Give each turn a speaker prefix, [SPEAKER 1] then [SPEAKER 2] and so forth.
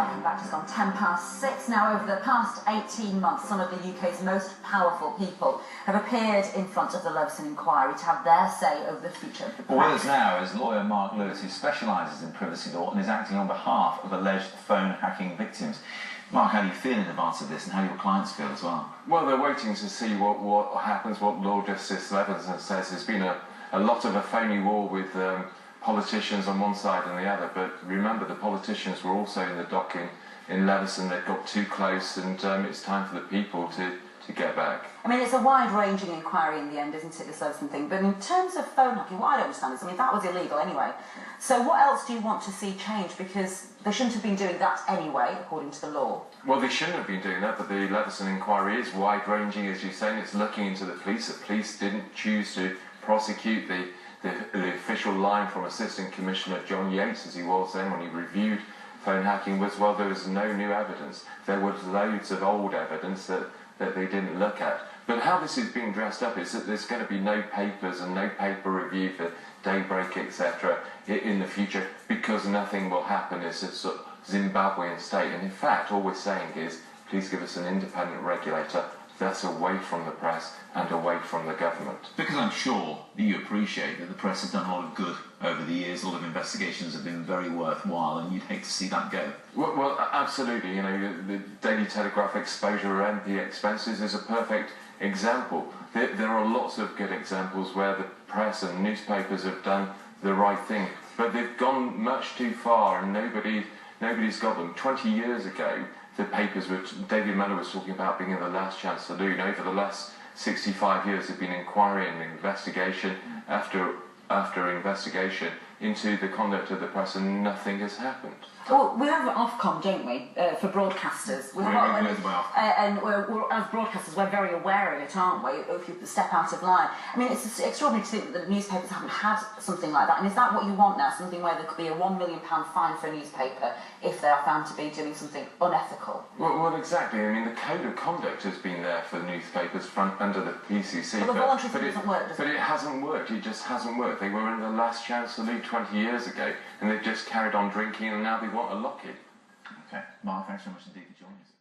[SPEAKER 1] Welcome back. It's gone 6:10 now. Over the past 18 months, some of the UK's most powerful people have appeared in front of the Leveson inquiry to have their say over the future of the press.
[SPEAKER 2] Well, with us now is lawyer Mark Lewis, who specialises in privacy law and is acting on behalf of alleged phone hacking victims. Mark, how do you feel in advance of this, and how do your clients feel as well?
[SPEAKER 3] Well, they're waiting to see what happens, what Lord Justice Leveson says. There's been a lot of a phony war with politicians on one side and the other, but remember, the politicians were also in the dock in Leveson. They got too close, and it's time for the people to get back.
[SPEAKER 1] I mean, it's a wide-ranging inquiry in the end, isn't it, this Leveson thing? But in terms of phone hacking, what I don't understand is, I mean, that was illegal anyway. So what else do you want to see change? Because they shouldn't have been doing that anyway, according to the law.
[SPEAKER 3] Well, they shouldn't have been doing that, but the Leveson inquiry is wide-ranging, as you're saying. It's looking into the police. The police didn't choose to prosecute the official line from Assistant Commissioner John Yates, as he was then when he reviewed phone hacking, was, well, there was no new evidence. There was loads of old evidence that they didn't look at. But how this is being dressed up is that there's going to be no papers and no paper review for Daybreak, etc. in the future, because nothing will happen. It's a sort of Zimbabwean state. And in fact, all we're saying is, please give us an independent regulator that's away from the press and away from the government.
[SPEAKER 2] Because I'm sure that you appreciate that the press has done a lot of good over the years. A lot of investigations have been very worthwhile, and you'd hate to see that go.
[SPEAKER 3] Well, absolutely. You know, the Daily Telegraph exposure of MP expenses is a perfect example. There are lots of good examples where the press and newspapers have done the right thing, but they've gone much too far, and nobody's got them. 20 years ago, the papers, which David Mellor was talking about being in the last chance saloon, over the last 65 years have been inquiry and investigation after investigation into the conduct of the press, and nothing has happened.
[SPEAKER 1] Well, we have Ofcom, don't we, for broadcasters? And as broadcasters, we're very aware of it, aren't we, if you step out of line. I mean, it's extraordinary to think that the newspapers haven't had something like that. And is that what you want now, something where there could be a £1 million fine for a newspaper if they are found to be doing something unethical?
[SPEAKER 3] Well, exactly. I mean, the code of conduct has been there for newspapers under the PCC.
[SPEAKER 1] Well, the voluntary thing doesn't work, does it?
[SPEAKER 3] But it hasn't worked. It just hasn't worked. They were in the last chance saloon 20 years ago, and they've just carried on drinking, and now they want a lock-in.
[SPEAKER 2] Okay. Mark, thanks so much indeed for joining us.